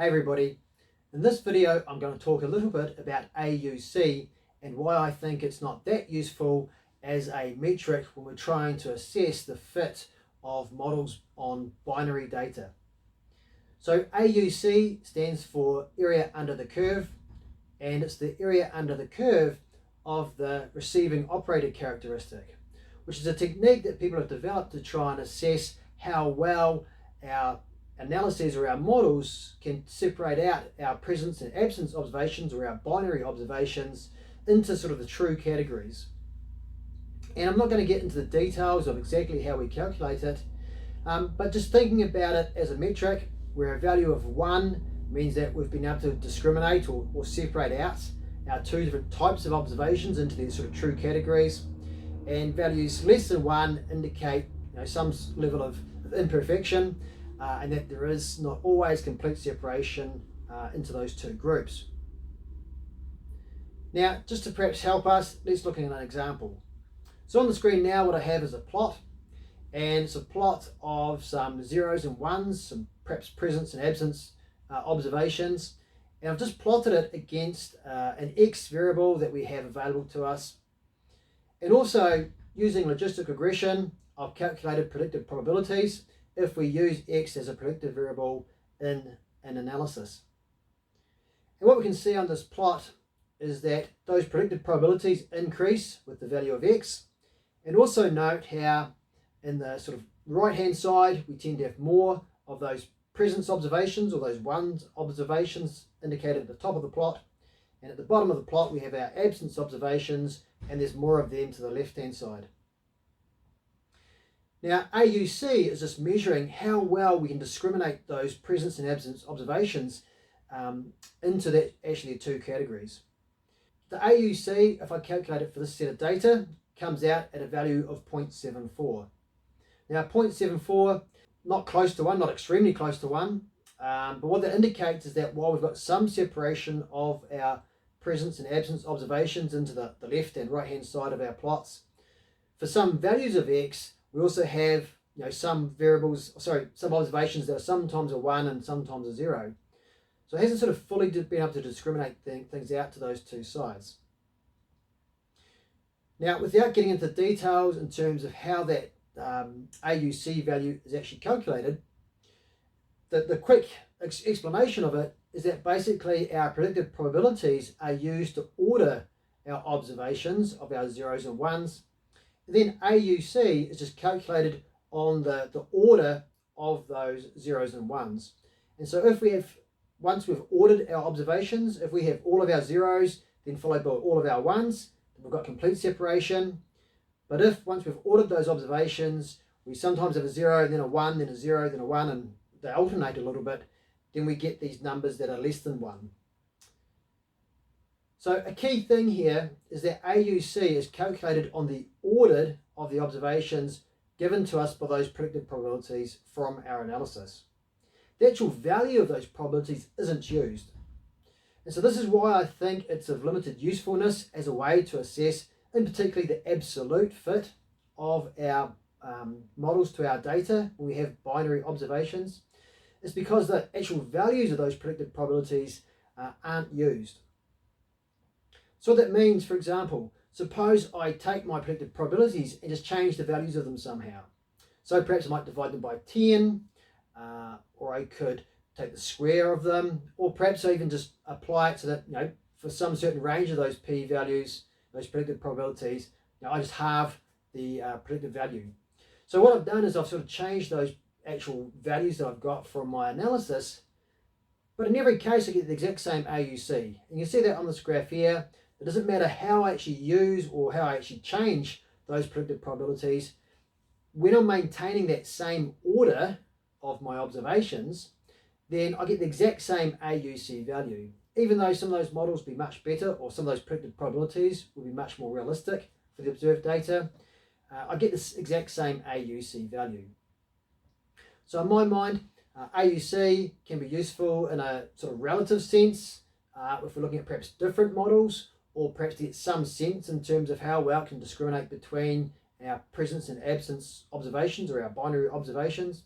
Hey everybody, in this video I'm going to talk a little bit about AUC and why I think it's not that useful as a metric when we're trying to assess the fit of models on binary data. So AUC stands for area under the curve, and it's the area under the curve of the receiving operator characteristic, which is a technique that people have developed to try and assess how well our analyses or our models can separate out our presence and absence observations or our binary observations into sort of the true categories. And I'm not going to get into the details of exactly how we calculate it, but just thinking about it as a metric where a value of 1 means that we've been able to discriminate or separate out our two different types of observations into these sort of true categories, and values less than 1 indicate some level of imperfection, and that there is not always complete separation into those two groups. Now, just to perhaps help us, let's look at an example. So on the screen now, what I have is a plot, and it's a plot of some zeros and ones, some perhaps presence and absence observations, and I've just plotted it against an X variable that we have available to us. And also, using logistic regression, I've calculated predicted probabilities if we use X as a predictive variable in an analysis. And what we can see on this plot is that those predicted probabilities increase with the value of X. And also note how in the sort of right hand side we tend to have more of those presence observations or those ones observations indicated at the top of the plot, and at the bottom of the plot we have our absence observations, and there's more of them to the left hand side. Now, AUC is just measuring how well we can discriminate those presence and absence observations into that actually two categories. The AUC, if I calculate it for this set of data, comes out at a value of 0.74. Now, 0.74, not close to 1, not extremely close to 1, but what that indicates is that while we've got some separation of our presence and absence observations into the left and right hand side of our plots, for some values of X, we also have some observations that are sometimes a 1 and sometimes a 0. So it hasn't sort of fully been able to discriminate things out to those two sides. Now, without getting into details in terms of how that AUC value is actually calculated, the quick explanation of it is that basically our predicted probabilities are used to order our observations of our zeros and ones. And then AUC is just calculated on the order of those zeros and ones. And so if we have, once we've ordered our observations, if we have all of our zeros, then followed by all of our ones, then we've got complete separation. But if once we've ordered those observations, we sometimes have a 0, then a 1, then a 0, then a 1, and they alternate a little bit, then we get these numbers that are less than 1. So a key thing here is that AUC is calculated on the ordered of the observations given to us by those predicted probabilities from our analysis. The actual value of those probabilities isn't used. And so this is why I think it's of limited usefulness as a way to assess, in particular, the absolute fit of our models to our data when we have binary observations. It's because the actual values of those predicted probabilities aren't used. So what that means, for example, suppose I take my predicted probabilities and just change the values of them somehow. So perhaps I might divide them by 10, or I could take the square of them, or perhaps I even just apply it so that, for some certain range of those p-values, those predicted probabilities, I just halve the predicted value. So what I've done is I've sort of changed those actual values that I've got from my analysis, but in every case I get the exact same AUC. And you can see that on this graph here. It doesn't matter how I actually use or how I actually change those predicted probabilities. When I'm maintaining that same order of my observations, then I get the exact same AUC value. Even though some of those models will be much better, or some of those predicted probabilities will be much more realistic for the observed data, I get this exact same AUC value. So in my mind, AUC can be useful in a sort of relative sense if we're looking at perhaps different models, or perhaps to get some sense in terms of how well it can discriminate between our presence and absence observations or our binary observations.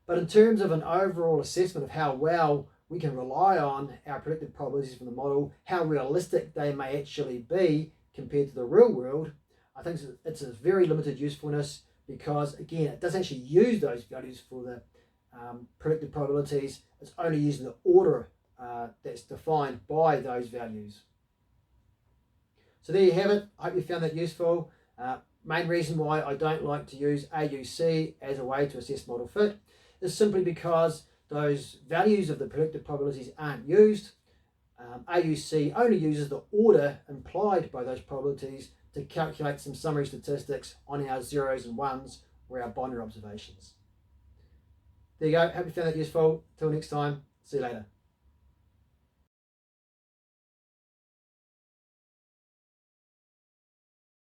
But in terms of an overall assessment of how well we can rely on our predicted probabilities from the model, how realistic they may actually be compared to the real world. I think it's a very limited usefulness because, again, it doesn't actually use those values for the predicted probabilities. It's only using the order that's defined by those values. So there you have it. I hope you found that useful. Main reason why I don't like to use AUC as a way to assess model fit is simply because those values of the predicted probabilities aren't used. AUC only uses the order implied by those probabilities to calculate some summary statistics on our zeros and ones or our binary observations. There you go. Hope you found that useful. Till next time. See you later.